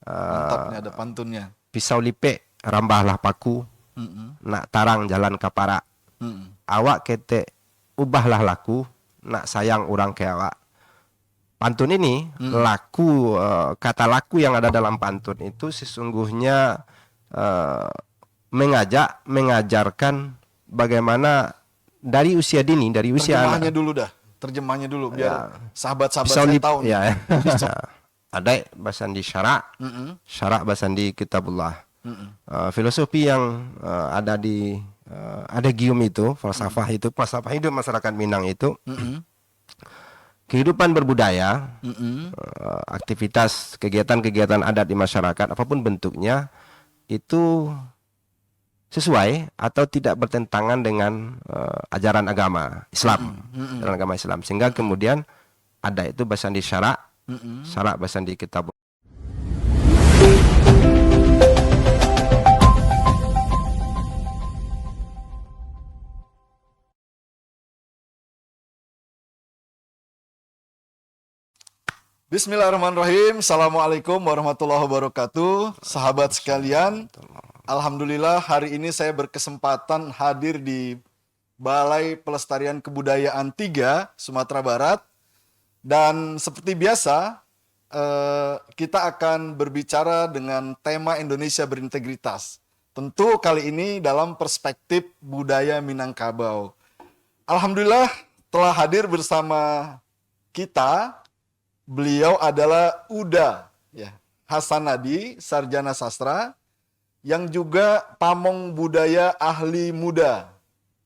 Mantap nih ada pantunnya. Pisau lipe rambahlah paku, nak tarang jalan kapara. Awak kete ubahlah laku, nak sayang orang ke awak. Pantun ini laku, kata laku yang ada dalam pantun itu sesungguhnya mengajarkan bagaimana dari usia dini, dari usia Terjemahnya anak. dulu dah. Terjemahnya dulu biar Ya. sahabat-sahabat Pisau saya lip, tahu nih. ya. Ada bahasan di syarak bahasan di kitabullah. Filosofi yang ada di ada gium itu, falsafah itu, falsafah hidup masyarakat Minang itu. Kehidupan berbudaya, aktivitas, kegiatan-kegiatan adat di masyarakat, apapun bentuknya, itu sesuai atau tidak bertentangan dengan ajaran agama Islam, ajaran agama Islam. Sehingga kemudian ada itu bahasan di syarak, syarak bahasan di kitab. Bismillahirrahmanirrahim. Assalamualaikum warahmatullahi wabarakatuh. Sahabat sekalian, alhamdulillah hari ini saya berkesempatan hadir di Balai Pelestarian Kebudayaan 3 Sumatera Barat. Dan seperti biasa, kita akan berbicara dengan tema Indonesia berintegritas. Tentu kali ini dalam perspektif budaya Minangkabau. Alhamdulillah telah hadir bersama kita. Beliau adalah Uda Hasanadi, sarjana sastra, yang juga pamong budaya ahli muda.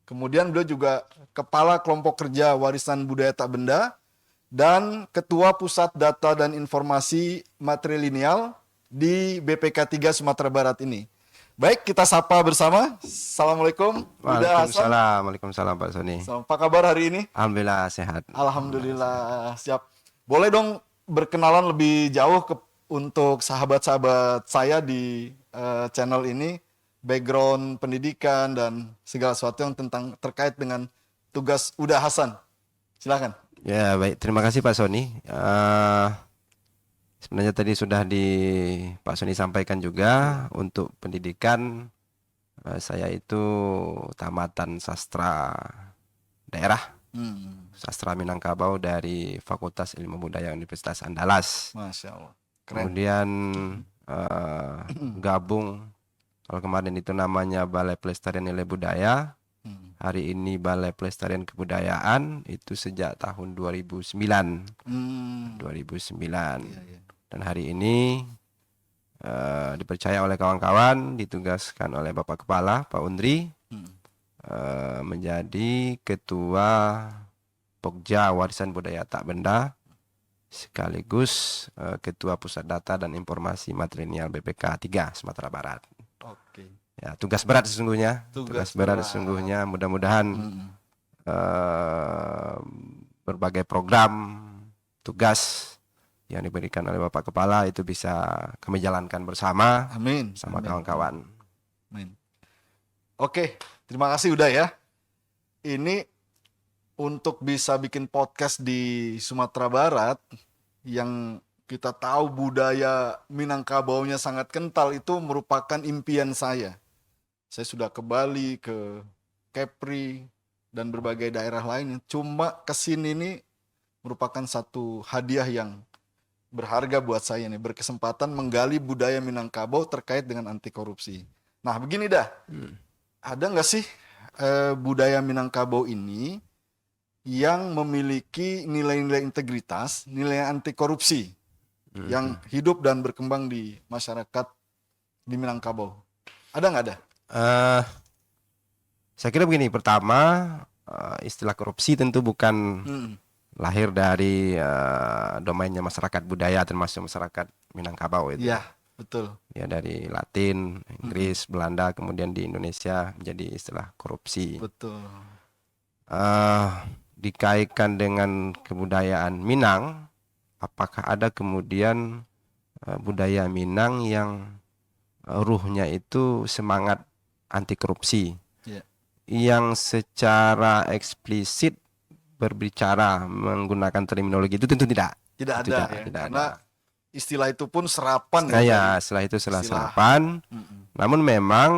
Kemudian beliau juga kepala kelompok kerja warisan budaya tak benda dan ketua pusat data dan informasi matrilineal di BPK 3 Sumatera Barat ini. Baik, kita sapa bersama. Assalamualaikum. Waalaikumsalam, Waalaikumsalam Pak Sony. Apa kabar hari ini? Alhamdulillah sehat. Alhamdulillah, siap. Boleh dong berkenalan lebih jauh untuk sahabat-sahabat saya di channel ini, background pendidikan dan segala sesuatu yang terkait dengan tugas Uda Hasan. Silakan. Ya baik, terima kasih Pak Sony. Sebenarnya tadi sudah Pak Sony sampaikan juga untuk pendidikan. Saya itu tamatan sastra daerah. Sastra Minangkabau dari Fakultas Ilmu Budaya Universitas Andalas. Masya Allah. Keren. Kemudian gabung, kalau kemarin itu namanya Balai Pelestarian Nilai Budaya, hari ini Balai Pelestarian Kebudayaan, itu sejak tahun 2009. 2009. Dan hari ini dipercaya oleh kawan-kawan, ditugaskan oleh Bapak Kepala Pak Undri menjadi Ketua Pokja Warisan Budaya Tak Benda sekaligus Ketua Pusat Data dan Informasi Matrilineal BPK 3 Sumatera Barat. Oke. Ya, tugas berat sesungguhnya. Tugas berat sesungguhnya. Mudah-mudahan berbagai program tugas yang diberikan oleh Bapak Kepala itu bisa kami jalankan bersama. Amin. Sama kawan-kawan. Amin. Oke, terima kasih udah ya. Ini untuk bisa bikin podcast di Sumatera Barat yang kita tahu budaya Minangkabaunya sangat kental, itu merupakan impian saya. Saya sudah ke Bali, ke Kepri, dan berbagai daerah lain. Cuma kesini ini merupakan satu hadiah yang berharga buat saya nih, berkesempatan menggali budaya Minangkabau terkait dengan anti korupsi. Nah begini dah, ada nggak sih budaya Minangkabau ini yang memiliki nilai-nilai integritas, nilai anti korupsi yang hidup dan berkembang di masyarakat di Minangkabau? Ada nggak ada? Saya kira begini, pertama istilah korupsi tentu bukan lahir dari domainnya masyarakat budaya termasuk masyarakat Minangkabau itu. Iya, betul. Ya dari Latin, Inggris, Belanda, kemudian di Indonesia menjadi istilah korupsi. Betul. Dikaitkan dengan kebudayaan Minang, apakah ada kemudian budaya Minang yang ruhnya itu semangat anti korupsi, yang secara eksplisit berbicara menggunakan terminologi itu tentu tidak. Tidak ada, tidak, ya. Tidak Karena ada. istilah itu pun serapan Nah ya ya, dari setelah itu setelah istilah. serapan. Mm-mm. Namun memang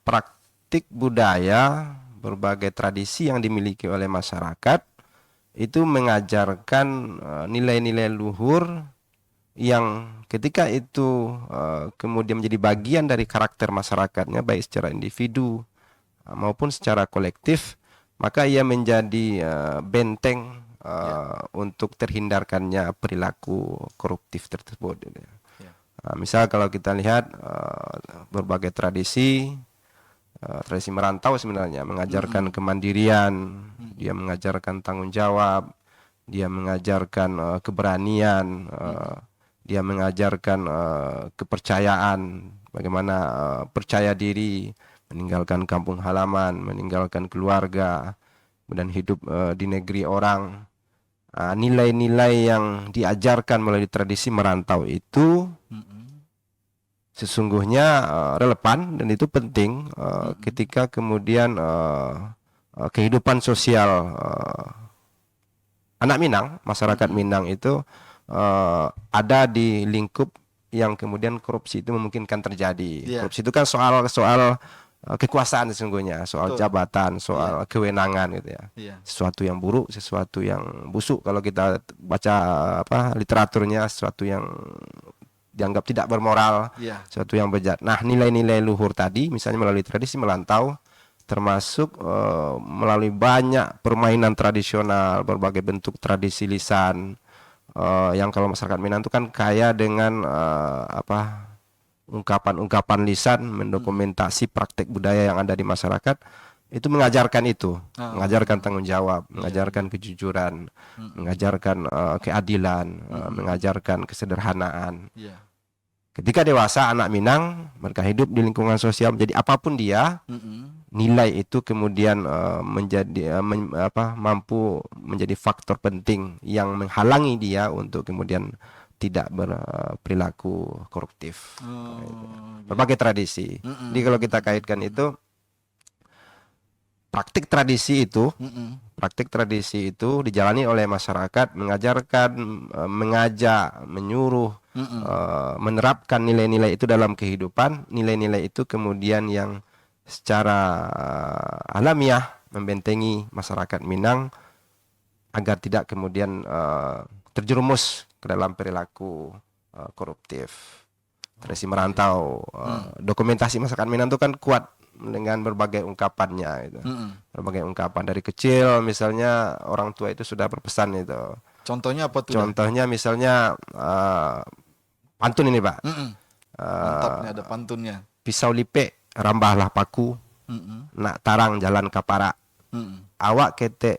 praktik budaya, berbagai tradisi yang dimiliki oleh masyarakat itu mengajarkan nilai-nilai luhur yang ketika itu kemudian menjadi bagian dari karakter masyarakatnya, baik secara individu maupun secara kolektif, maka ia menjadi benteng untuk terhindarkannya perilaku koruptif tersebut. Ya. Misal kalau kita lihat berbagai tradisi, tradisi merantau sebenarnya mengajarkan kemandirian, dia mengajarkan tanggung jawab, dia mengajarkan keberanian, dia mengajarkan kepercayaan, bagaimana percaya diri, meninggalkan kampung halaman, meninggalkan keluarga, kemudian hidup di negeri orang. Nilai-nilai yang diajarkan melalui tradisi merantau itu sesungguhnya relevan dan itu penting ketika kemudian kehidupan sosial anak Minang, masyarakat Minang itu ada di lingkup yang kemudian korupsi itu memungkinkan terjadi. Iya. Korupsi itu kan soal kekuasaan sesungguhnya, soal Betul. jabatan, soal kewenangan gitu ya. Iya. Sesuatu yang buruk, sesuatu yang busuk kalau kita baca literaturnya, sesuatu yang dianggap tidak bermoral, Iya. sesuatu yang bejat. Nah, nilai-nilai luhur tadi misalnya melalui tradisi melantau termasuk melalui banyak permainan tradisional, berbagai bentuk tradisi lisan yang kalau masyarakat Minang itu kan kaya dengan ungkapan-ungkapan lisan, mendokumentasi praktek budaya yang ada di masyarakat, itu mengajarkan itu, mengajarkan tanggung jawab, mengajarkan kejujuran, mengajarkan keadilan, mengajarkan kesederhanaan. Iya. Ketika dewasa anak Minang mereka hidup di lingkungan sosial, jadi apapun dia, nilai itu kemudian menjadi mampu menjadi faktor penting yang menghalangi dia untuk kemudian tidak berperilaku koruptif. Berbagai tradisi. Jadi kalau kita kaitkan itu praktik tradisi itu dijalani oleh masyarakat, mengajarkan, mengajak, menyuruh, menerapkan nilai-nilai itu dalam kehidupan. Nilai-nilai itu kemudian yang secara alamiah membentengi masyarakat Minang agar tidak kemudian terjerumus ke dalam perilaku koruptif. Tradisi merantau, dokumentasi masyarakat Minang itu kan kuat dengan berbagai ungkapannya itu. Berbagai ungkapan dari kecil misalnya orang tua itu sudah berpesan itu. Contohnya apa tuh? Contohnya misalnya pantun ini, Pak. Mantap nih ada pantunnya. Pisau lipe rambahlah paku, nak tarang jalan kapara. Awak kete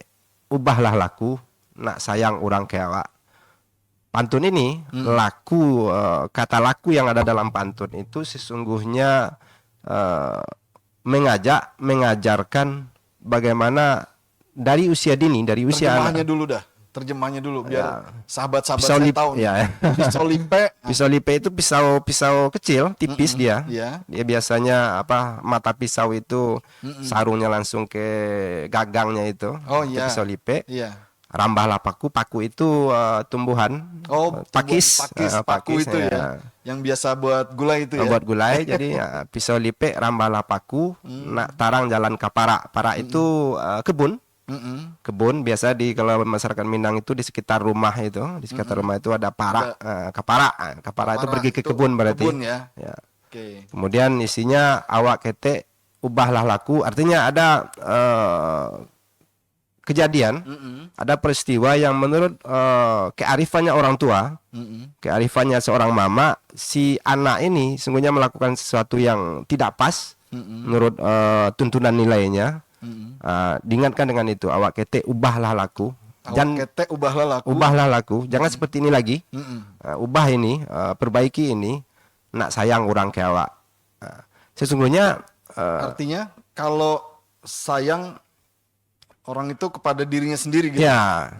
ubahlah laku, nak sayang orang ke awak. Pantun ini laku, kata laku yang ada dalam pantun itu sesungguhnya mengajarkan bagaimana dari usia dini, dari usia Terjemahannya anak. dulu dah. Terjemahnya dulu biar sahabat-sahabat Pisau saya lipe, tahu nih. ya. Pisau lipe. Pisau lipe itu pisau kecil, tipis dia. Iya. Dia biasanya mata pisau itu sarungnya langsung ke gagangnya itu. Oh Itu iya. pisau lipe. Iya. Rambahlah paku, paku itu tumbuhan. Oh, pakis, paku itu ya. Yang biasa buat gulai itu ya. Buat gulai. Jadi pisau lipe, rambahlah paku, nak tarang jalan kapara. Para itu kebun. Kebun biasa kalau masyarakat Minang itu di sekitar rumah itu, ada para, kapara itu pergi ke kebun berarti. Kebun ya. Ya. Oke. Kemudian isinya awak kete ubahlah laku, artinya ada kejadian, ada peristiwa yang menurut kearifannya orang tua, kearifannya seorang mama, si anak ini sungguhnya melakukan sesuatu yang tidak pas menurut tuntunan nilainya. Diingatkan dengan itu, awak kete ubahlah laku. Kete ubahlah laku. Ubahlah laku, jangan seperti ini lagi. Ubah ini, perbaiki ini, nak sayang orang ke awak. Sesungguhnya artinya kalau sayang orang itu kepada dirinya sendiri gitu. ya,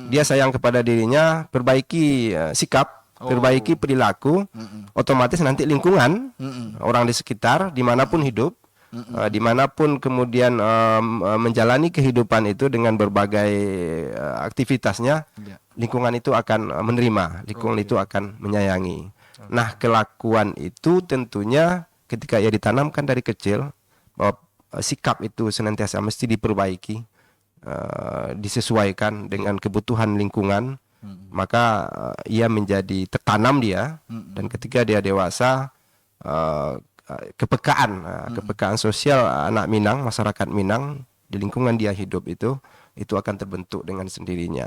dia sayang kepada dirinya, perbaiki sikap, perbaiki perilaku, otomatis nanti lingkungan, orang di sekitar, dimanapun hidup, dimanapun kemudian menjalani kehidupan itu dengan berbagai aktivitasnya, Ya. lingkungan itu akan menerima, lingkungan itu akan menyayangi. Nah, kelakuan itu tentunya ketika ia ditanamkan dari kecil, bahwa sikap itu senantiasa mesti diperbaiki, disesuaikan dengan kebutuhan lingkungan, maka ia menjadi tertanam dia, dan ketika dia dewasa, kepekaan sosial anak Minang, masyarakat Minang di lingkungan dia hidup itu akan terbentuk dengan sendirinya,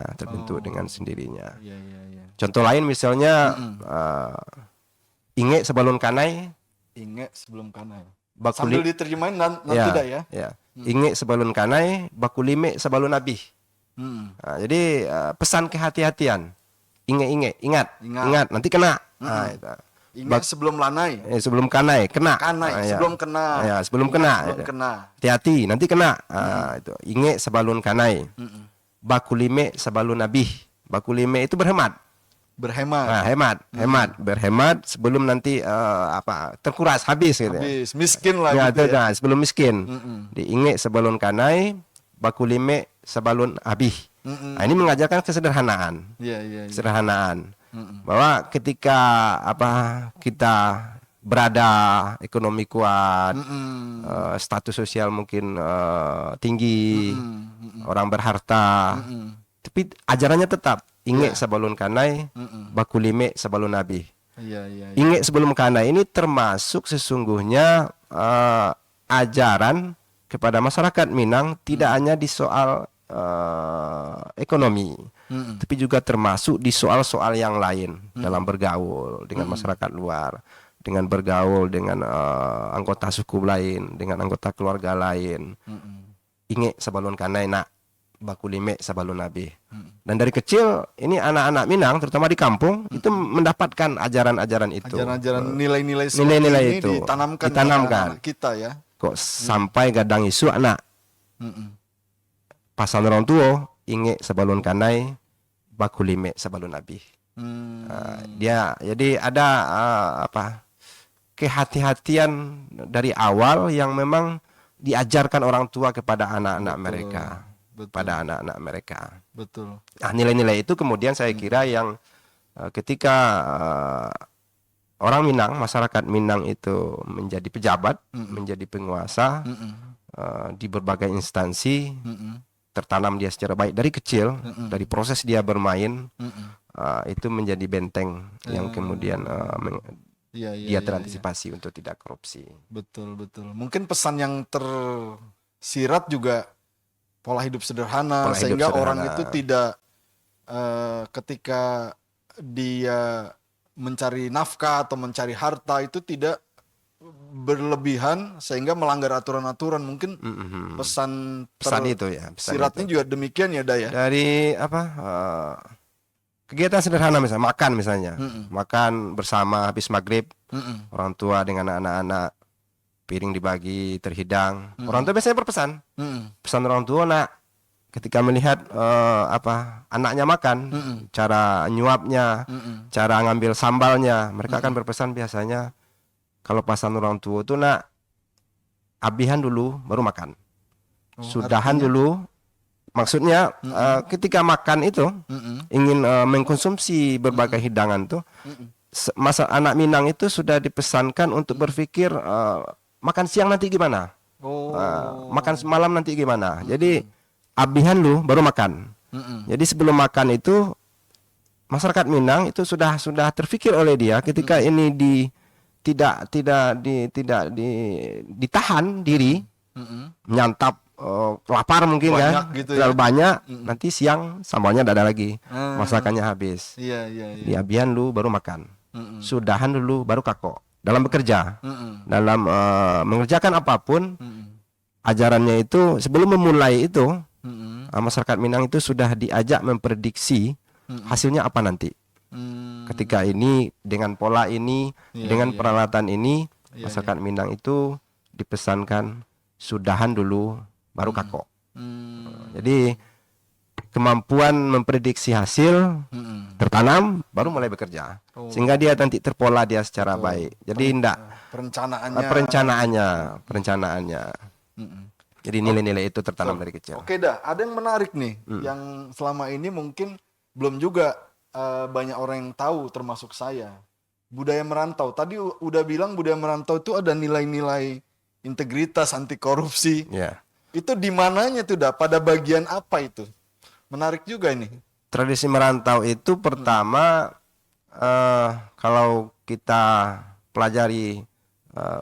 Iya, iya, iya. Contoh lain misalnya inge sebelum kanai, Ingat sebelum kanai. bakuli, Sambil diterjemahin nanti dah ya. Inge sebelum kanai, bakulime sebelum nabi. Mm. Nah, jadi pesan kehati-hatian, ingat, nanti kena. Nah, itu. Ingat sebelum lanai. Sebelum kanai, kena. Kanai, Ah, sebelum kena. Ya, sebelum Ingat kena. Sebelum kena. Hati-hati, nanti kena. Itu inge sebelum kanai. Bakulime sebelum nabi. Bakulime itu berhemat. Berhemat. Nah, berhemat sebelum nanti terkuras, habis gitu. Habis miskin lah Ya, gitu ya. nah, sebelum miskin. Diinge sebelum kanai, bakulime sebelum habis. Nah, ini mengajarkan kesederhanaan. Iya, iya, iya. Kesederhanaan. Bahwa ketika kita berada ekonomi kuat, status sosial mungkin tinggi, orang berharta, tapi ajarannya tetap inge sebelum kanai, bakulime sebelum nabi. Iya, iya, iya. Inge sebelum kanai ini termasuk sesungguhnya ajaran kepada masyarakat Minang, tidak hanya di soal ekonomi, tapi juga termasuk di soal-soal yang lain dalam bergaul dengan masyarakat luar, dengan bergaul dengan anggota suku lain, dengan anggota keluarga lain. Inge sebelum kanai nak, bakulime sebelum nabi. Dan dari kecil ini anak-anak Minang terutama di kampung itu mendapatkan ajaran-ajaran itu. Ajaran-ajaran nilai-nilai seperti Nilai-nilai ini itu ditanamkan ditanamkan. anak kita ya. Kok sampai gadang isu anak pasal orang tua inge sebelum kanai, bakulime sebelum nabi. Dia jadi ada kehati-hatian dari awal yang memang diajarkan orang tua kepada anak-anak mereka. Betul. Pada anak-anak mereka. Betul. Nah, nilai-nilai itu kemudian saya kira yang ketika orang Minang, masyarakat Minang itu menjadi pejabat, menjadi penguasa di berbagai instansi, tertanam dia secara baik dari kecil, dari proses dia bermain, itu menjadi benteng yang kemudian dia terantisipasi untuk tidak korupsi. Betul, betul. Mungkin pesan yang tersirat juga pola hidup sederhana, sehingga orang itu tidak ketika dia mencari nafkah atau mencari harta itu tidak berlebihan sehingga melanggar aturan-aturan. Mungkin pesan itu ya. Siratnya juga demikian ya, Daya. Dari kegiatan sederhana misalnya makan bersama habis maghrib, orang tua dengan anak-anak, piring dibagi, terhidang. Orang tua biasanya berpesan. Pesan orang tua, nak, ketika melihat anaknya makan, cara nyuapnya, cara ngambil sambalnya, mereka akan berpesan biasanya kalau pesan orang tua itu, nak, abihan dulu baru makan. Sudahan dulu. Maksudnya ketika makan itu ingin mengkonsumsi berbagai hidangan tuh, masa anak Minang itu sudah dipesankan untuk berpikir makan siang nanti gimana, makan malam nanti gimana. Jadi abihan lu baru makan. Jadi sebelum makan itu masyarakat Minang itu sudah terpikir oleh dia ketika ini tidak ditahan diri, nyantap lapar mungkin banyak kan, gitu terlalu ya. banyak, nanti siang sambalnya tidak ada lagi, masakannya habis. Iya. Di abihan lu baru makan, sudahan dulu baru kako. Dalam bekerja, dalam mengerjakan apapun, ajarannya itu sebelum memulai itu, masyarakat Minang itu sudah diajak memprediksi hasilnya apa nanti. Ketika ini dengan pola ini, dengan peralatan ini, masyarakat Minang itu dipesankan sudahan dulu baru kako. Jadi kemampuan memprediksi hasil tertanam baru mulai bekerja, sehingga dia nanti terpola dia secara baik. Jadi perencanaannya. Jadi nilai-nilai itu tertanam dari kecil. Oke dah, ada yang menarik nih, yang selama ini mungkin belum juga banyak orang yang tahu, termasuk saya. Budaya merantau. Tadi udah bilang budaya merantau itu ada nilai-nilai integritas, anti korupsi. Ya. Itu di mananya tuh dah? Pada bagian apa itu? Menarik juga ini. Tradisi merantau itu pertama kalau kita pelajari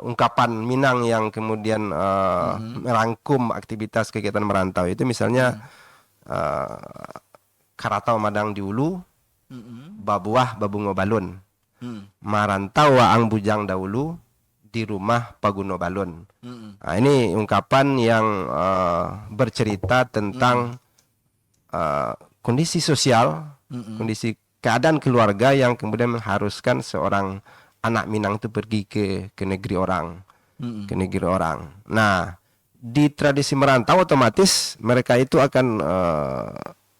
ungkapan Minang yang kemudian merangkum aktivitas kegiatan merantau itu misalnya Karatau Madang di Ulu, Babuah Babungo Balun, Marantau Waang Bujang Dahulu, di rumah Paguno Balun. Nah, ini ungkapan yang bercerita tentang kondisi sosial, kondisi keadaan keluarga yang kemudian mengharuskan seorang anak Minang itu pergi ke negeri orang, ke negeri orang. Nah, di tradisi merantau otomatis mereka itu akan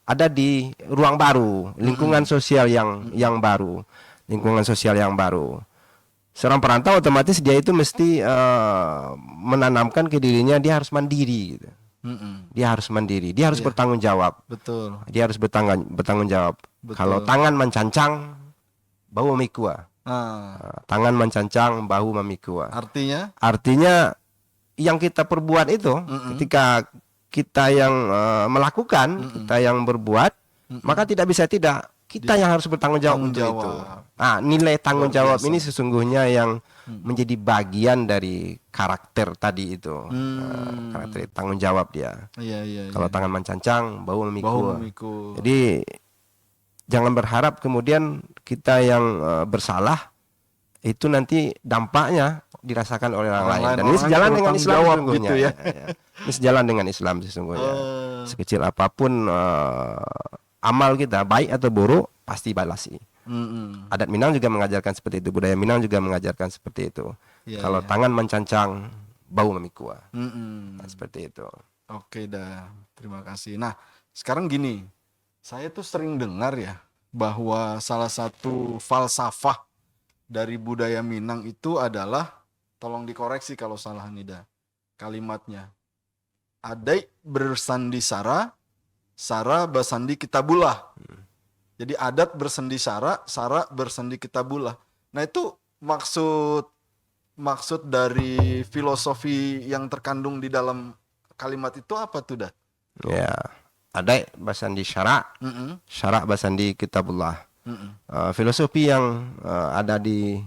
ada di ruang baru, lingkungan sosial yang baru, lingkungan sosial yang baru. Seorang perantau otomatis dia itu mesti menanamkan ke dirinya dia harus mandiri gitu. Dia harus mandiri, dia harus bertanggung jawab. Betul. Dia harus bertanggung jawab. Betul. Kalau tangan mencancang, bau memikua. Tangan mencancang, bahu memikua. Artinya yang kita perbuat itu ketika kita yang melakukan, kita yang berbuat, maka tidak bisa tidak kita yang harus bertanggung jawab untuk itu. Nah, nilai tanggung jawab ini sesungguhnya yang menjadi bagian dari karakter tadi itu. Karakter tanggung jawab dia. Kalau tangan mencancang, bau memikul. Jadi jangan berharap kemudian kita yang bersalah itu nanti dampaknya dirasakan oleh orang lain. Dan ini sejalan dengan Islam sesungguhnya. Gitu ya. Ini sejalan dengan Islam sesungguhnya. Sekecil apapun amal kita, baik atau buruk, pasti balasi. Adat Minang juga mengajarkan seperti itu. Budaya Minang juga mengajarkan seperti itu. Kalau tangan mencancang, bau memikua. Nah, seperti itu. Oke dah, terima kasih. Nah, sekarang gini, saya tuh sering dengar ya, bahwa salah satu falsafah dari budaya Minang itu adalah, tolong dikoreksi kalau salah nih dah kalimatnya, adai bersandi sara, sara bersandi kitabullah. Jadi adat bersandi sara, sara bersandi kitabullah. Nah, itu maksud dari filosofi yang terkandung di dalam kalimat itu apa tuh dah? Ya, adai bersandi syara, syara bersandi kitabullah. Filosofi yang ada di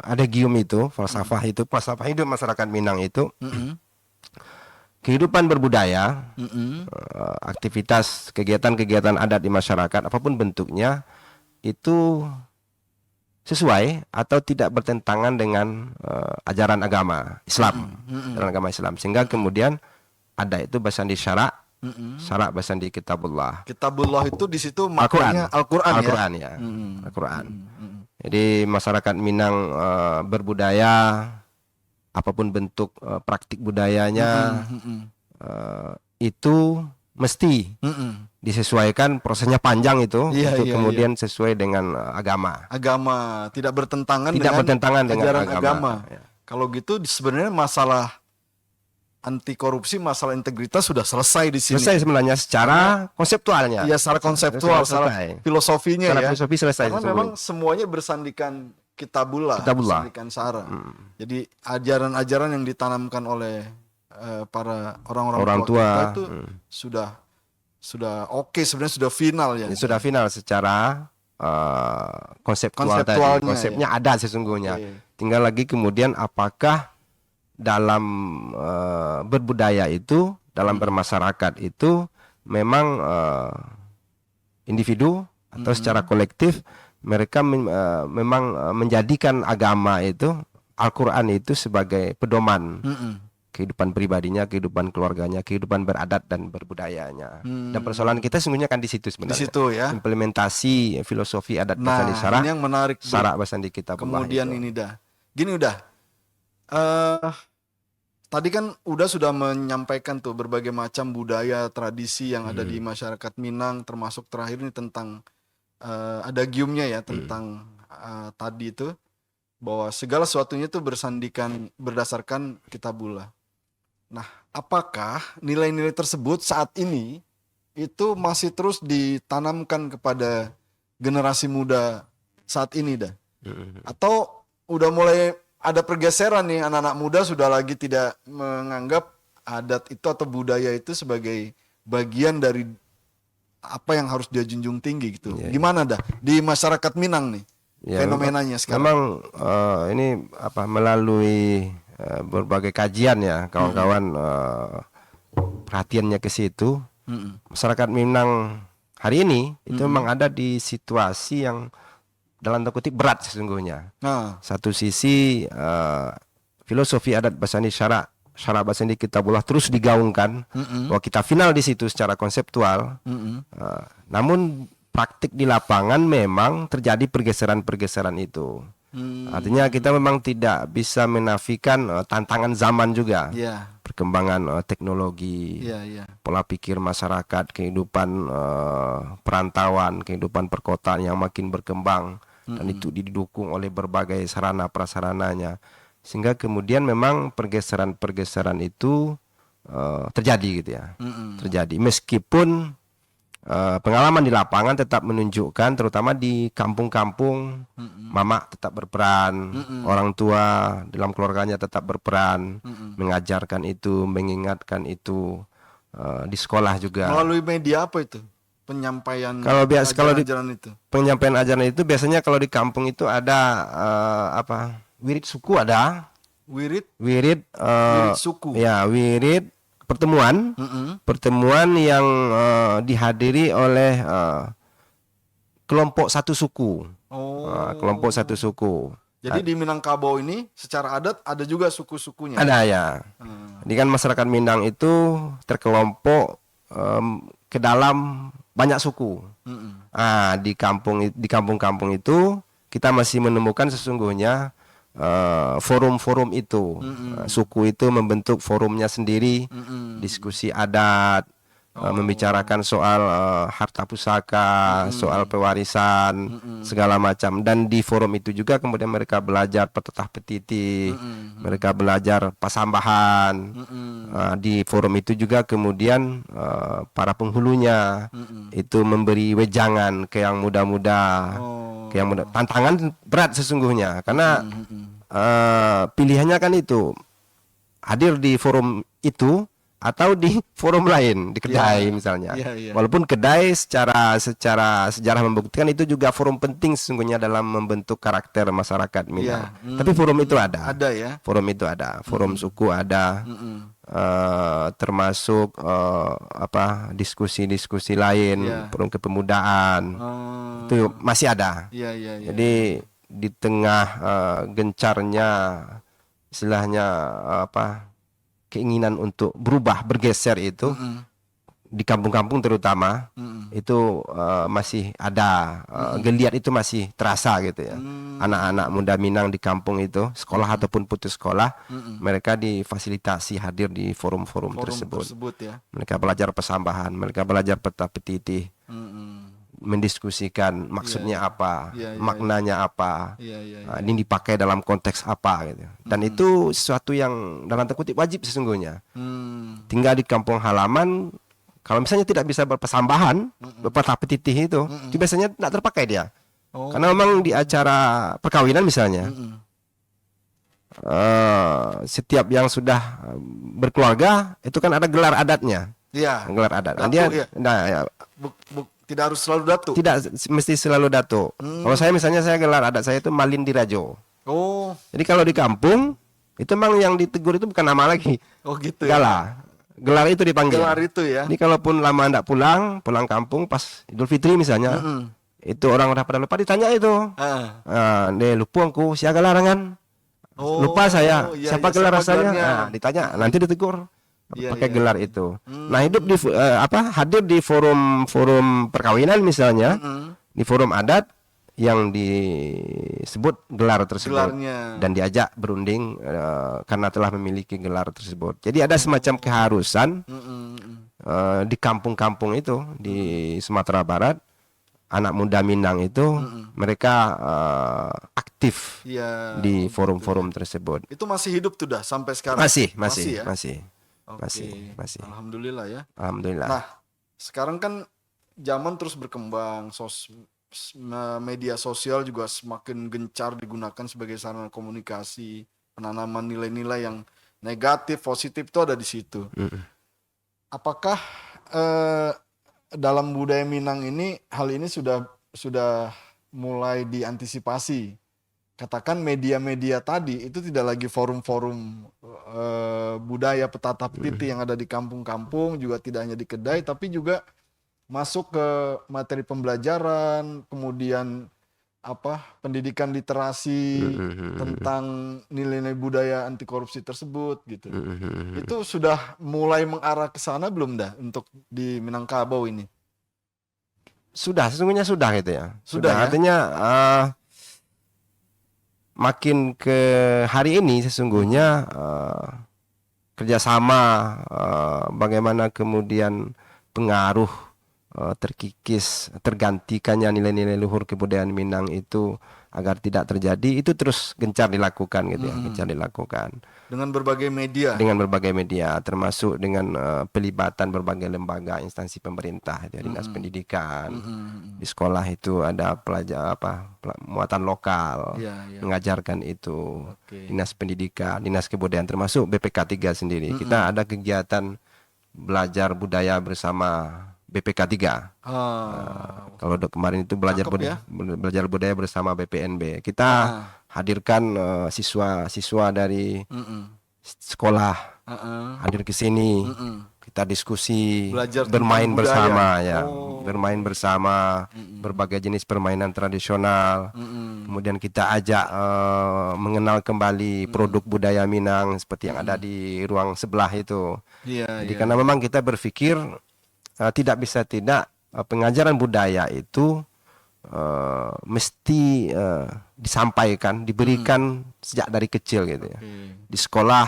ada gium itu, falsafah itu, falsafah hidup masyarakat Minang itu, kehidupan berbudaya, aktivitas, kegiatan-kegiatan adat di masyarakat, apapun bentuknya, itu sesuai atau tidak bertentangan dengan ajaran agama Islam, ajaran agama Islam, sehingga kemudian ada itu bersandi syara, syara bersandi kitabullah. Kitabullah itu di situ maknanya Al-Qur'an ya. Al-Qur'an. Jadi masyarakat Minang berbudaya, apapun bentuk praktik budayanya, itu mesti disesuaikan, prosesnya panjang itu untuk kemudian sesuai dengan agama. Agama tidak bertentangan dengan ajaran agama. Kalau gitu sebenarnya masalah anti korupsi, masalah integritas sudah selesai di sini. Selesai sebenarnya secara konseptualnya. Iya, secara konseptual, secara filosofinya secara ya. Filosofi selesai. Karena memang semuanya bersandikan kitabullah. Bersandikan syara. Jadi ajaran-ajaran yang ditanamkan oleh para orang-orang tua kita itu sudah oke, sebenarnya sudah final ya. Sudah final secara konseptual tadi. Konsepnya ada sesungguhnya. Tinggal lagi kemudian apakah dalam berbudaya itu, dalam bermasyarakat itu memang individu atau secara kolektif mereka memang menjadikan agama itu, Al-Quran itu sebagai pedoman kehidupan pribadinya, kehidupan keluarganya, kehidupan beradat dan berbudayanya. Dan persoalan kita sesungguhnya kan di situ sebenarnya. Di situ ya. Implementasi filosofi adat Basandi Syara. Ini yang menarik. Syara Basandi Kitabullah. Kemudian itu. Ini dah. Gini udah. Tadi kan sudah menyampaikan tuh berbagai macam budaya, tradisi yang ada di masyarakat Minang, termasuk terakhir ini tentang ada giumnya ya, tentang tadi itu. bahwa segala sesuatunya itu berdasarkan kitabullah. Nah, apakah nilai-nilai tersebut saat ini itu masih terus ditanamkan kepada generasi muda saat ini dah? Atau udah mulai ada pergeseran nih, anak-anak muda sudah lagi tidak menganggap adat itu atau budaya itu sebagai bagian dari apa yang harus dia junjung tinggi gitu. Gimana dah di masyarakat Minang nih fenomenanya sekarang? Memang ini apa melalui berbagai kajian ya kawan-kawan perhatiannya ke situ. Masyarakat Minang hari ini itu memang ada di situasi yang dalam tanda kutip berat sesungguhnya. Satu sisi filosofi adat Basani syara Basani kitabullah terus digaungkan bahwa kita final di situ secara konseptual. Namun praktik di lapangan memang terjadi pergeseran-pergeseran itu. Artinya kita memang tidak bisa menafikan tantangan zaman juga. Perkembangan teknologi, pola pikir masyarakat, kehidupan perantauan, kehidupan perkotaan yang makin berkembang, dan itu didukung oleh berbagai sarana prasarananya, sehingga kemudian memang pergeseran-pergeseran itu terjadi gitu ya. Terjadi meskipun pengalaman di lapangan tetap menunjukkan, terutama di kampung-kampung, mama tetap berperan, orang tua dalam keluarganya tetap berperan, mengajarkan itu, mengingatkan itu, di sekolah juga. Melalui media apa itu? Penyampaian kalau di ajaran itu. Penyampaian ajaran itu biasanya kalau di kampung itu ada wirid suku ada. Wirid suku. Ya, wirid pertemuan yang dihadiri oleh kelompok satu suku. Kelompok satu suku. Jadi di Minangkabau ini secara adat ada juga suku-sukunya. Ada ya. Jadi kan masyarakat Minang itu terkelompok ke dalam banyak suku. Di kampung-kampung itu kita masih menemukan sesungguhnya forum-forum itu. Suku itu membentuk forumnya sendiri, diskusi adat, membicarakan soal harta pusaka, soal pewarisan, segala macam. Dan di forum itu juga kemudian mereka belajar petetah petiti, mereka belajar pasambahan. Di forum itu juga kemudian para penghulunya itu memberi wejangan ke yang muda-muda. Tantangan berat sesungguhnya karena pilihannya kan itu hadir di forum itu atau di forum lain, di kedai misalnya. Walaupun kedai secara sejarah membuktikan itu juga forum penting sesungguhnya dalam membentuk karakter masyarakat Minang. Tapi forum itu ada. Ada ya. Forum itu ada, forum suku ada. Termasuk diskusi-diskusi lain, forum kepemudaan. Itu masih ada. Jadi di tengah gencarnya istilahnya keinginan untuk berubah, bergeser itu di kampung-kampung terutama itu masih ada geliat itu masih terasa gitu ya. Anak-anak muda Minang di kampung itu sekolah ataupun putus sekolah, mereka difasilitasi hadir di forum-forum tersebut ya. Mereka belajar pesambahan, mereka belajar peta petitih, mendiskusikan maksudnya apa, maknanya apa, ini dipakai dalam konteks apa gitu. Dan itu sesuatu yang dalam tanda kutip wajib sesungguhnya. Tinggal di kampung halaman, kalau misalnya tidak bisa berpesambahan, berpetah petitih itu biasanya tidak terpakai dia. Karena memang di acara perkawinan misalnya, setiap yang sudah berkeluarga itu kan ada gelar adatnya. Gelar adat. Tidak harus selalu datuk. Tidak mesti selalu datuk. Kalau saya misalnya gelar adat saya itu Malin Dirajo. Jadi kalau di kampung itu memang yang ditegur itu bukan nama lagi. Gitu ya. Gelar itu dipanggil. Gelar itu ya. Ini kalaupun lama enggak pulang kampung pas Idul Fitri misalnya, itu orang udah pada lupa ditanya itu. Lupa aku siapa gelarangan. Lupa saya. Siapa gelar saya? Ditanya, nanti ditegur. Pakai gelar itu. Nah, hadir di forum perkawinan misalnya, di forum adat yang disebut gelar tersebut dan diajak berunding karena telah memiliki gelar tersebut. Jadi ada semacam keharusan di kampung-kampung itu di Sumatera Barat anak muda Minang itu mereka aktif Iya. di Oh, forum-forum tersebut. itu masih hidup tuh dah sampai sekarang? Masih, Ya? Oke. masih. Alhamdulillah ya. Alhamdulillah. Nah, sekarang kan zaman terus berkembang, media sosial juga semakin gencar digunakan sebagai sarana komunikasi, penanaman nilai-nilai yang negatif, positif itu ada di situ. Apakah dalam budaya Minang ini hal ini sudah mulai diantisipasi? Katakan media-media tadi itu tidak lagi forum-forum budaya petatap titi yang ada di kampung-kampung, juga tidak hanya di kedai, tapi juga masuk ke materi pembelajaran, kemudian pendidikan literasi tentang nilai-nilai budaya anti korupsi tersebut gitu. Itu sudah mulai mengarah ke sana belum dah untuk di Minangkabau ini? Sudah, sesungguhnya sudah gitu ya. Sudah ya? Artinya makin ke hari ini sesungguhnya kerjasama bagaimana kemudian pengaruh terkikis, tergantikannya nilai-nilai luhur kebudayaan Minang itu agar tidak terjadi, itu terus gencar dilakukan gitu ya, gencar dilakukan Dengan berbagai media. dengan berbagai media, termasuk dengan pelibatan berbagai lembaga instansi pemerintah, ya, dinas pendidikan, di sekolah itu ada muatan lokal, Iya. mengajarkan itu, Oke. dinas pendidikan, dinas kebudayaan, termasuk BPK 3 sendiri. Kita ada kegiatan belajar budaya bersama BPK 3. Kalau kemarin itu belajar Cakep ya. belajar budaya bersama BPNB. Kita hadirkan siswa-siswa dari sekolah hadir ke sini. Kita diskusi, Belajar bermain tentang budaya. bersama ya, bermain bersama berbagai jenis permainan tradisional. Kemudian kita ajak mengenal kembali produk budaya Minang seperti yang ada di ruang sebelah itu. Iya. Jadi karena memang kita berpikir tidak bisa tidak pengajaran budaya itu mesti disampaikan, diberikan sejak dari kecil gitu ya. Di sekolah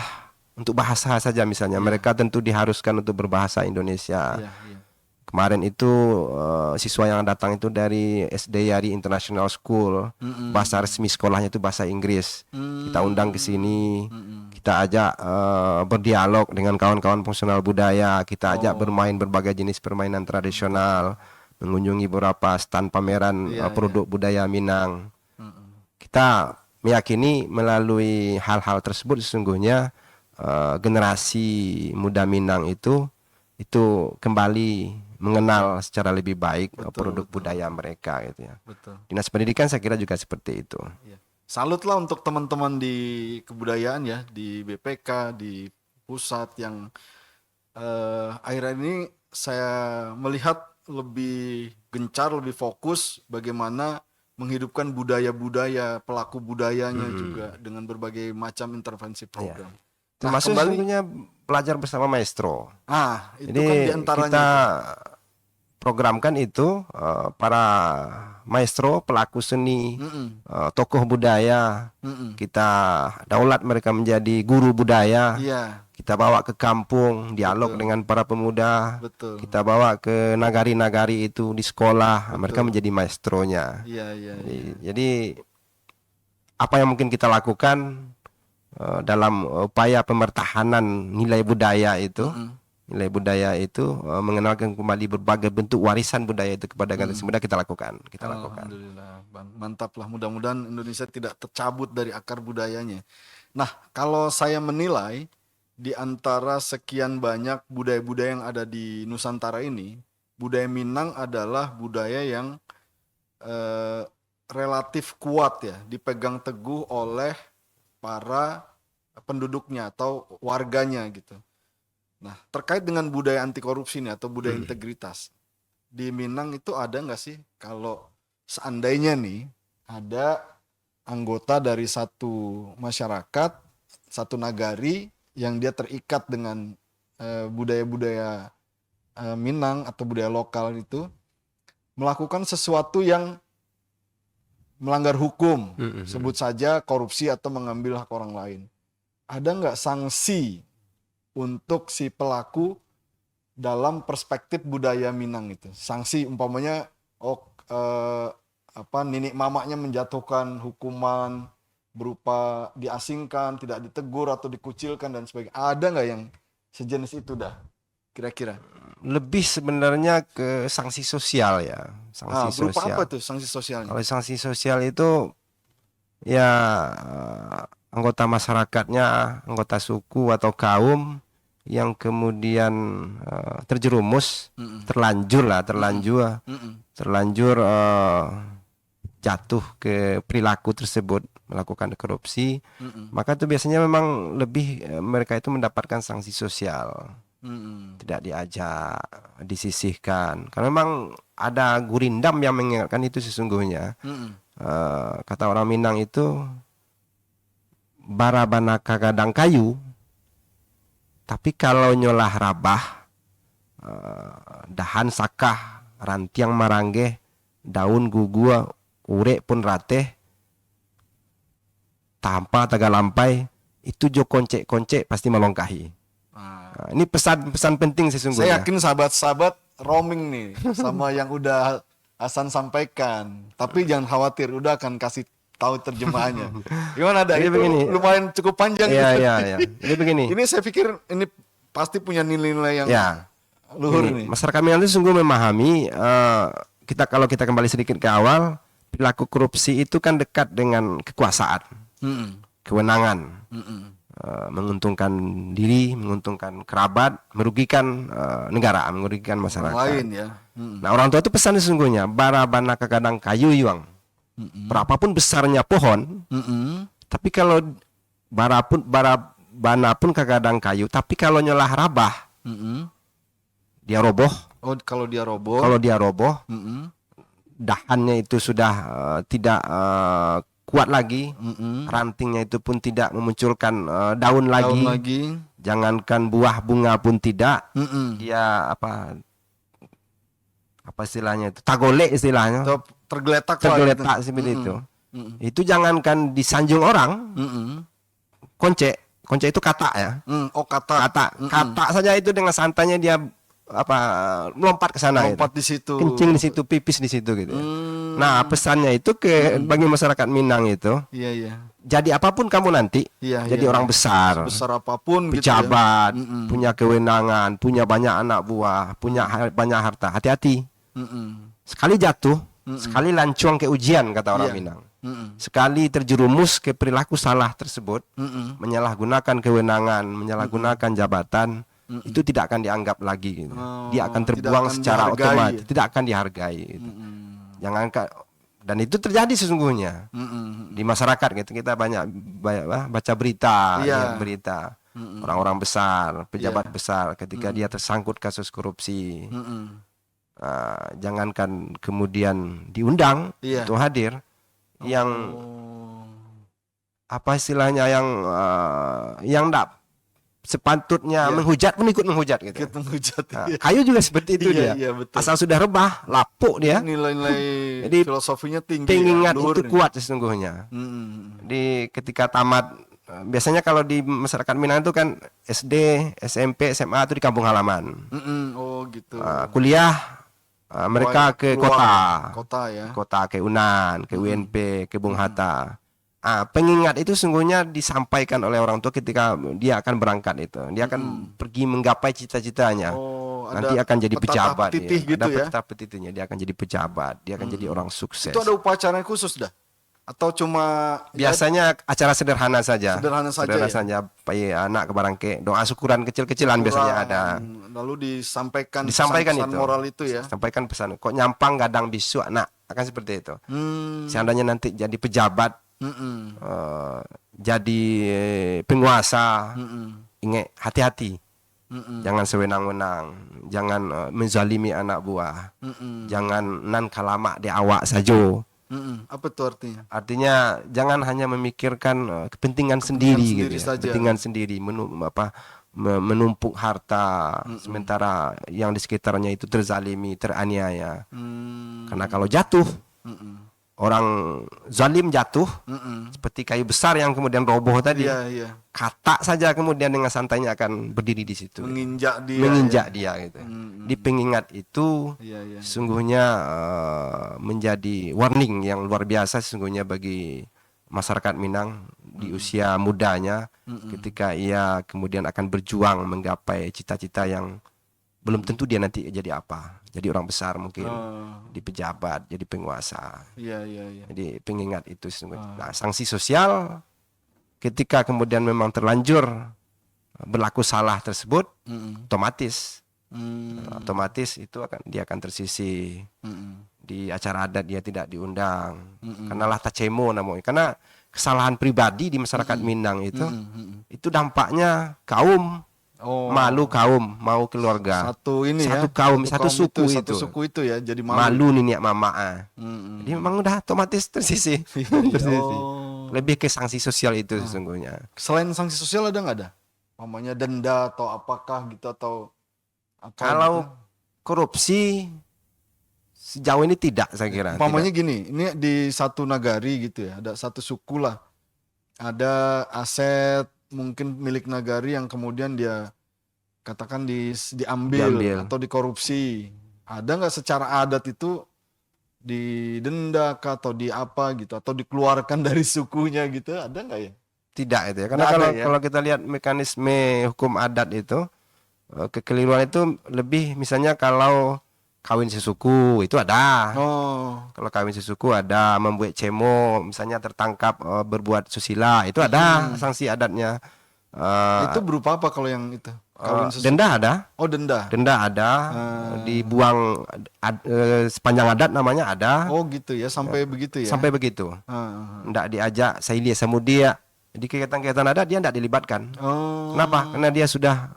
untuk bahasa saja misalnya, mereka tentu diharuskan untuk berbahasa Indonesia. Iya. Kemarin itu siswa yang datang itu dari SD Yari International School, bahasa resmi sekolahnya itu bahasa Inggris. Kita undang ke sini, kita ajak berdialog dengan kawan-kawan fungsional budaya, kita ajak bermain berbagai jenis permainan tradisional, mengunjungi beberapa stand pameran produk budaya Minang. Kita meyakini melalui hal-hal tersebut sesungguhnya generasi muda Minang itu kembali mengenal secara lebih baik produk budaya mereka gitu ya. Betul. Dinas pendidikan saya kira juga seperti itu. Iya. Salut lah untuk teman-teman di kebudayaan ya, di BPK, di pusat yang akhir-akhir ini saya melihat lebih gencar, lebih fokus bagaimana menghidupkan budaya-budaya, pelaku budayanya juga dengan berbagai macam intervensi program. Termasuk sebetulnya belajar bersama maestro. Itu Jadi kan diantaranya kita programkan itu para maestro, pelaku seni, tokoh budaya, kita daulat mereka menjadi guru budaya. Iya. Kita bawa ke kampung, dialog dengan para pemuda. Betul. Kita bawa ke nagari-nagari itu di sekolah, mereka menjadi maestronya. Iya. Jadi apa yang mungkin kita lakukan dalam upaya pemertahanan nilai budaya itu, mengenalkan kembali berbagai bentuk warisan budaya itu kepada generasi muda kita lakukan. Alhamdulillah, mantap lah. Mudah-mudahan Indonesia tidak tercabut dari akar budayanya. Nah, kalau saya menilai di antara sekian banyak budaya-budaya yang ada di Nusantara ini, budaya Minang adalah budaya yang relatif kuat ya, dipegang teguh oleh para penduduknya atau warganya gitu. Nah, terkait dengan budaya anti korupsi ini atau budaya integritas, di Minang itu ada nggak sih kalau seandainya nih ada anggota dari satu masyarakat, satu nagari yang dia terikat dengan budaya-budaya Minang atau budaya lokal itu melakukan sesuatu yang melanggar hukum, sebut saja korupsi atau mengambil hak orang lain. Ada nggak sanksi untuk si pelaku dalam perspektif budaya Minang itu? Sanksi umpamanya, nenek mamanya menjatuhkan hukuman berupa diasingkan, tidak ditegur atau dikucilkan dan sebagainya. Ada nggak yang sejenis itu dah? Kira-kira. Lebih sebenarnya ke sanksi sosial ya, sanksi Berupa sosial. apa tuh sanksi sosialnya? Kalau sanksi sosial itu ya anggota masyarakatnya, anggota suku atau kaum yang kemudian terjerumus, terlanjur jatuh ke perilaku tersebut, melakukan korupsi, maka itu biasanya memang lebih mereka itu mendapatkan sanksi sosial, tidak diajak, disisihkan, karena memang ada gurindam yang mengingatkan itu sesungguhnya. Kata orang Minang itu barabana kagadang kayu, tapi kalau nyolah rabah, dahan sakah, rantiang marangge, daun gugua, urek pun rateh, tanpa tagalampai, itu jo koncek-koncek pasti melongkahi. Ini pesan penting Saya sesungguhnya. yakin sahabat-sahabat roaming nih sama yang udah Hasan sampaikan. Tapi jangan khawatir, udah akan kasih tahu terjemahannya. Gimana ada? Jadi Itu begini. lumayan cukup panjang. Iya. Jadi begini. Ini saya pikir ini pasti punya nilai-nilai yang Ya. luhur Ini, nih. masyarakat Minang itu sungguh memahami, kalau kita kembali sedikit ke awal, perilaku korupsi itu kan dekat dengan kekuasaan, kewenangan, menguntungkan diri, menguntungkan kerabat, merugikan negara, merugikan masyarakat. Lain ya. Nah, orang tua itu pesan sesungguhnya, barabana kagadang kayu yuang, berapapun besarnya pohon, tapi kalau barabana pun kagadang kayu, tapi kalau nyolah rabah, dia roboh. Oh, kalau dia roboh. Kalau dia roboh, dahannya itu sudah tidak kuat lagi, rantingnya itu pun tidak memunculkan daun lagi. Jangankan buah bunga pun tidak. Dia apa istilahnya itu? Tagolek istilahnya. Atau tergeletak Seperti itu. Itu jangankan disanjung orang. Konce itu kata ya. Kata saja itu dengan santainya dia melompat ke sana, di situ, kencing di situ, pipis di situ gitu. Nah, pesannya itu bagi masyarakat Minang itu, jadi apapun kamu nanti, jadi orang besar, sebesar apapun, pejabat, gitu ya. punya kewenangan, punya banyak anak buah, punya banyak harta, hati-hati. Sekali jatuh, sekali lancuang ke ujian, kata orang Minang. Sekali terjerumus ke perilaku salah tersebut, menyalahgunakan kewenangan, menyalahgunakan jabatan, itu tidak akan dianggap lagi gitu. Dia akan terbuang secara otomatis, tidak akan dihargai gitu. Jangankan, dan itu terjadi sesungguhnya di masyarakat gitu. Kita banyak baca berita, berita orang-orang besar, pejabat besar ketika dia tersangkut kasus korupsi. Jangankan kemudian diundang untuk hadir, yang apa istilahnya, yang enggak sepatutnya menghujat pun ikut menghujat gitu. Kayu juga seperti itu dia. Betul. Asal sudah rebah, lapuk dia. Nilai-nilai Jadi, filosofinya tinggi. Pengingat itu kuat sesungguhnya. Ketika tamat, biasanya kalau di masyarakat Minang itu kan SD, SMP, SMA itu di kampung halaman. Oh gitu. Kuliah mereka ke kota. Kota ke Unan, ke UNP, ke Bung Hatta. Pengingat itu sungguhnya disampaikan oleh orang tua ketika dia akan berangkat itu. Dia akan pergi menggapai cita-citanya. Nanti akan jadi pejabat. Ada peta petitihnya. Dia akan jadi pejabat. Dia akan jadi orang sukses. Itu ada upacara khusus dah? Atau cuma biasanya acara sederhana saja. Sederhana saja. Anak ke barangke, doa syukuran kecil-kecilan biasanya ada. Lalu disampaikan pesan itu. Moral itu ya. Sampaikan pesan. Kok nyampang gadang bisu anak, akan seperti itu. Seandainya nanti jadi pejabat, jadi penguasa, ingat hati-hati. Jangan sewenang-wenang, jangan menzalimi anak buah, jangan nan kalama di awak saja. Apa itu artinya? Artinya jangan hanya memikirkan kepentingan sendiri gitu. Kepentingan sendiri, menumpuk harta, sementara yang di sekitarnya itu terzalimi, teraniaya. Karena kalau jatuh, orang zalim jatuh seperti kayu besar yang kemudian roboh tadi, Iya, iya. kata saja kemudian dengan santainya akan berdiri di situ, Menginjak dia. menginjak ya. dia gitu. Di pengingat itu Iya, iya. sesungguhnya menjadi warning yang luar biasa sesungguhnya bagi masyarakat Minang di usia mudanya, ketika ia kemudian akan berjuang menggapai cita-cita yang belum tentu dia nanti jadi apa, jadi orang besar mungkin, di pejabat, jadi penguasa. Iya, iya, iya. Jadi pengingat itu sesungguhnya. Nah, sanksi sosial ketika kemudian memang terlanjur berlaku salah tersebut, otomatis itu dia akan tersisih. Di acara adat dia tidak diundang. Karena lah tacemo namanya. Karena kesalahan pribadi di masyarakat Minang itu dampaknya kaum malu, kaum mau keluarga. Satu ini satu ya. kaum, satu suku itu. Satu suku itu ya, jadi Malu niniak mama. Jadi memang udah otomatis tersisih. Tersisih. Lebih ke sanksi sosial itu sesungguhnya. Selain sanksi sosial ada nggak ada? Mamanya denda atau apakah gitu atau apa Kalau gitu? korupsi sejauh ini tidak, saya kira. Mamanya gini, ini di satu nagari gitu ya, ada satu suku lah. Ada aset mungkin milik nagari yang kemudian dia katakan diambil atau dikorupsi. Ada nggak secara adat itu didenda kah atau di apa gitu atau dikeluarkan dari sukunya gitu, ada nggak ya? Tidak itu ya. Karena Nggak ada kalau ya? kita lihat mekanisme hukum adat itu, kekeliruan itu lebih misalnya kalau kawin sesuku itu ada. Oh, Kalau kawin sesuku ada, membuat cemo misalnya tertangkap berbuat susila itu ada sanksi adatnya. itu berupa apa kalau yang itu? Kawin sesuku. Denda ada. Oh, denda. Denda ada, dibuang sepanjang adat namanya ada. Oh, gitu ya, sampai begitu ya. Sampai begitu. Nggak diajak Saili Samudia. Di kegiatan-kegiatan adat dia tidak dilibatkan. Oh. Kenapa? Karena dia sudah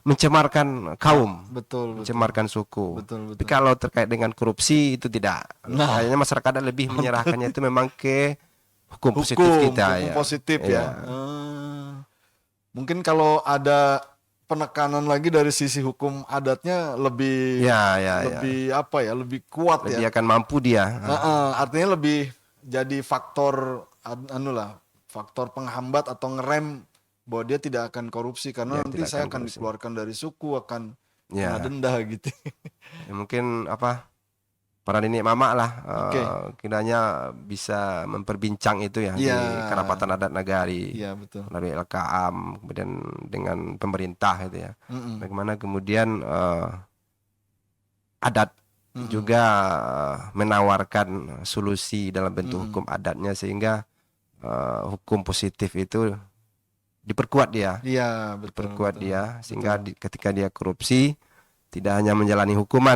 mencemarkan kaum, Betul. mencemarkan suku. Betul. Tapi kalau terkait dengan korupsi itu tidak. Nah. Kayaknya masyarakat adat lebih menyerahkannya itu memang ke hukum positif kita hukum ya. positif ya. Iya. Mungkin kalau ada penekanan lagi dari sisi hukum adatnya lebih lebih apa ya, lebih kuat Lebih ya. akan mampu dia. Artinya lebih jadi faktor faktor penghambat atau ngerem bahwa dia tidak akan korupsi karena Dia nanti tidak saya akan akan korupsi. dikeluarkan dari suku, akan Ya. kena denda gitu. Ya, mungkin para nenek mama lah Oke. kiranya bisa memperbincang itu ya di Iya. Kerapatan Adat Nagari. Iya, betul. Melalui LKAM kemudian dengan pemerintah gitu ya. Bagaimana kemudian adat juga menawarkan solusi dalam bentuk hukum adatnya sehingga hukum positif itu diperkuat dia. Iya, betul. Diperkuat dia sehingga ketika dia korupsi tidak hanya menjalani hukuman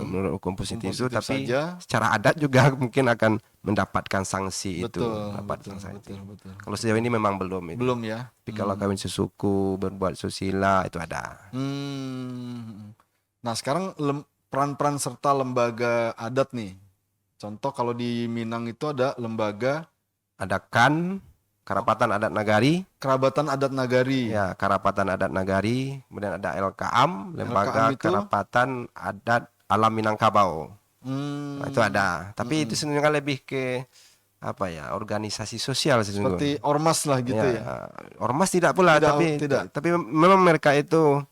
menurut hukum positif itu, tapi saja. secara adat juga mungkin akan mendapatkan sanksi Betul, sanksi. betul. Kalau sejauh ini memang belum itu. Belum ya. Tapi kalau kawin sesuku, berbuat susila itu ada. Nah, sekarang peran-peran serta lembaga adat nih. Contoh kalau di Minang itu ada lembaga Ada KAN, Kerapatan Adat Nagari. Kerabatan Adat Nagari. Ya, Kerapatan Adat Nagari. Kemudian ada LKAM, Lembaga LKAM itu? Kerapatan Adat Alam Minangkabau. Nah, itu ada. Tapi itu sebenarnya lebih ke apa ya, organisasi sosial sesungguhnya. Seperti ormas lah gitu ya. Ormas tidak pula, Tidak. tapi memang mereka itu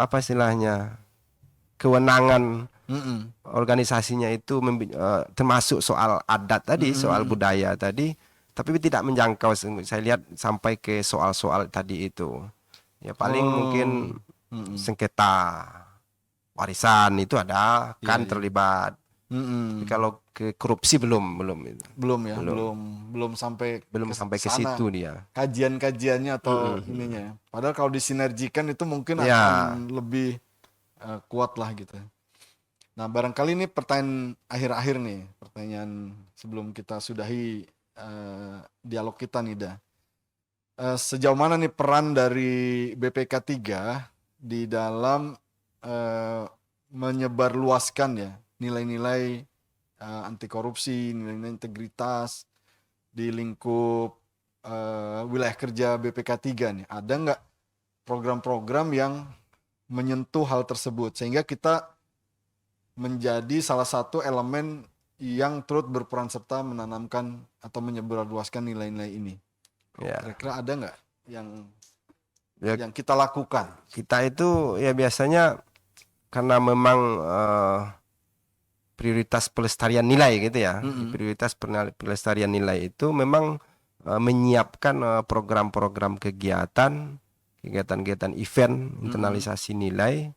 apa istilahnya, kewenangan organisasinya itu termasuk soal adat tadi, soal budaya tadi, tapi tidak menjangkau. Saya lihat sampai ke soal-soal tadi itu. Ya paling mungkin sengketa warisan itu ada, kan terlibat. Tapi kalau ke korupsi belum itu. Belum sampai ke situ dia. Kajian-kajiannya atau ininya. Padahal kalau disinergikan itu mungkin Ya. akan lebih kuat lah gitu. Nah, barangkali ini pertanyaan akhir-akhir nih, pertanyaan sebelum kita sudahi dialog kita nih, Da. Sejauh mana nih peran dari BPK 3 di dalam menyebarluaskan ya nilai-nilai anti korupsi, nilai-nilai integritas di lingkup wilayah kerja BPK 3 nih? Ada nggak program-program yang menyentuh hal tersebut sehingga kita menjadi salah satu elemen yang turut berperan serta menanamkan atau menyebarluaskan nilai-nilai ini. Ya. Kira-kira ada nggak yang Ya, yang kita lakukan? kita itu ya biasanya karena memang prioritas pelestarian nilai gitu ya. Di prioritas pelestarian nilai itu memang menyiapkan program-program kegiatan-kegiatan event internalisasi nilai,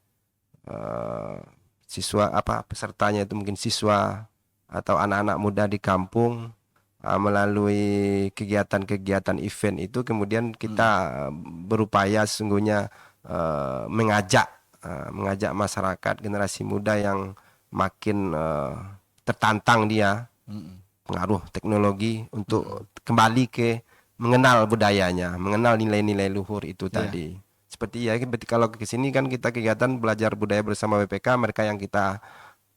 siswa pesertanya itu mungkin siswa atau anak-anak muda di kampung, melalui kegiatan-kegiatan event itu kemudian kita berupaya sesungguhnya mengajak masyarakat generasi muda yang makin tertantang dia pengaruh teknologi untuk kembali ke mengenal budayanya, mengenal nilai-nilai luhur itu tadi. Seperti ya, kalau ke sini kan kita kegiatan belajar budaya bersama BPK, mereka yang kita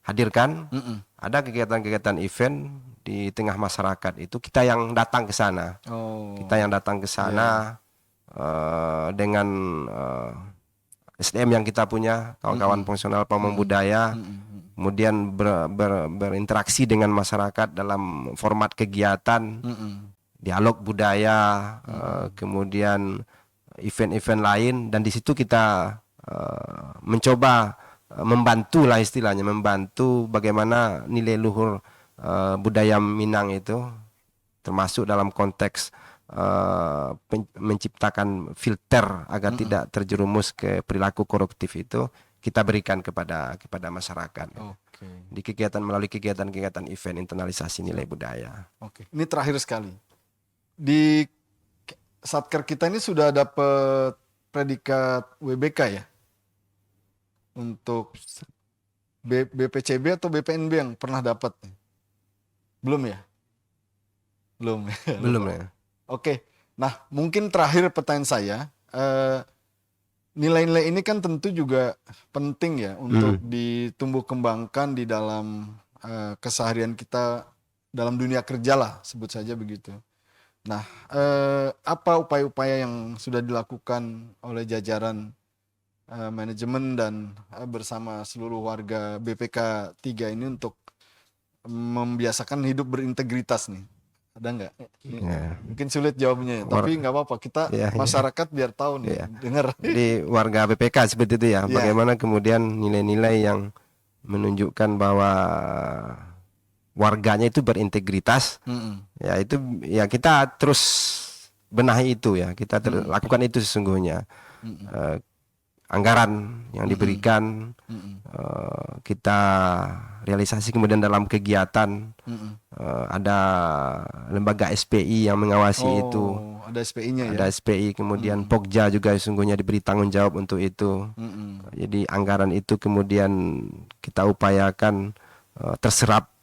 hadirkan. Ada kegiatan-kegiatan event di tengah masyarakat itu kita yang datang ke sana. Kita yang datang ke sana dengan SDM yang kita punya, kawan-kawan fungsional pamong budaya. Kemudian berinteraksi dengan masyarakat dalam format kegiatan, dialog budaya, kemudian event-event lain, dan di situ kita mencoba membantu lah istilahnya, membantu bagaimana nilai luhur budaya Minang itu, termasuk dalam konteks menciptakan filter agar tidak terjerumus ke perilaku koruptif itu, kita berikan kepada masyarakat. Di melalui kegiatan-kegiatan event internalisasi nilai budaya. Ini terakhir sekali. Di Satker kita ini sudah dapat predikat WBK ya? Untuk BPCB atau BPNB yang pernah dapat? Belum ya? Belum ya. Oke. Nah, mungkin terakhir pertanyaan saya, nilai-nilai ini kan tentu juga penting ya untuk ditumbuh kembangkan di dalam keseharian kita dalam dunia kerja lah, sebut saja begitu. Nah, apa upaya-upaya yang sudah dilakukan oleh jajaran manajemen dan bersama seluruh warga BPK 3 ini untuk membiasakan hidup berintegritas nih? Ada nggak? Mungkin sulit jawabnya, tapi nggak apa-apa. Kita masyarakat biar tahu nih, dengar. Di warga BPK seperti itu ya. Bagaimana kemudian nilai-nilai yang menunjukkan bahwa warganya itu berintegritas, ya itu ya kita terus benahi itu ya. Kita lakukan itu sesungguhnya. Anggaran yang diberikan kita realisasi kemudian dalam kegiatan. Ada lembaga SPI yang mengawasi itu. Ada SPI-nya ya. Ada SPI, kemudian Pokja juga sesungguhnya diberi tanggung jawab untuk itu. Jadi anggaran itu kemudian kita upayakan terserap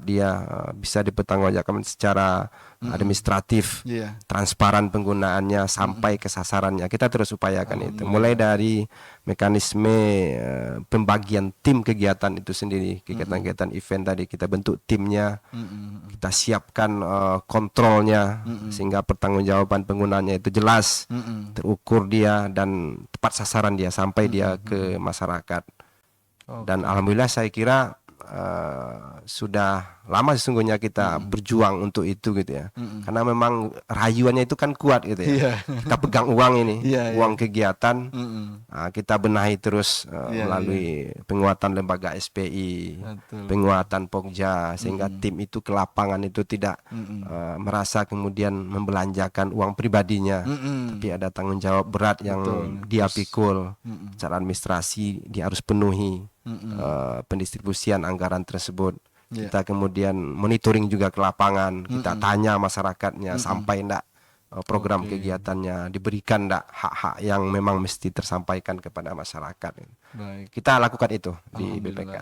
dia bisa dipertanggungjawabkan secara administratif, transparan penggunaannya sampai ke sasarannya. Kita terus upayakan itu. Mulai dari mekanisme pembagian tim kegiatan itu sendiri, kegiatan-kegiatan event tadi kita bentuk timnya, kita siapkan kontrolnya sehingga pertanggungjawaban penggunaannya itu jelas, terukur dia dan tepat sasaran dia sampai dia ke masyarakat. Dan alhamdulillah saya kira sudah lama sesungguhnya kita berjuang untuk itu gitu ya. Karena memang rayuannya itu kan kuat gitu ya. Kita pegang uang ini, uang kegiatan, kita benahi terus melalui penguatan lembaga SPI, penguatan Pokja, sehingga tim itu ke lapangan itu tidak merasa kemudian membelanjakan uang pribadinya, tapi ada tanggung jawab berat yang dia pikul. Secara administrasi dia harus penuhi pendistribusian anggaran tersebut. Kita kemudian monitoring juga ke lapangan, kita tanya masyarakatnya sampai enggak program kegiatannya, diberikan enggak hak-hak yang memang mesti tersampaikan kepada masyarakat. Baik. Kita lakukan itu di BPK.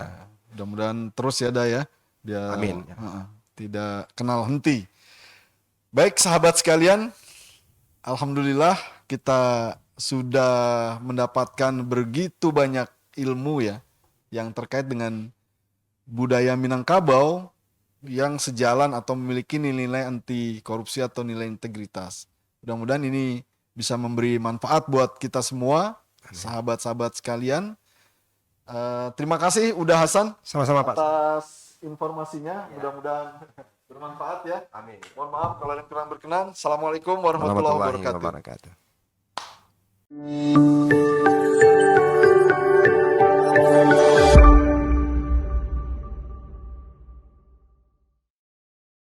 Mudah-mudahan terus ya Daya, biar Amin. Tidak kenal henti. Baik sahabat sekalian, alhamdulillah kita sudah mendapatkan begitu banyak ilmu ya yang terkait dengan budaya Minangkabau yang sejalan atau memiliki nilai-nilai anti korupsi atau nilai integritas. Mudah-mudahan ini bisa memberi manfaat buat kita semua, sahabat-sahabat sekalian. Terima kasih Uda Hasan Sama-sama Pak. atas informasinya. Mudah-mudahan bermanfaat ya. Amin. Mohon maaf kalau ada yang kurang berkenan. Assalamualaikum warahmatullahi wabarakatuh. wabarakatuh.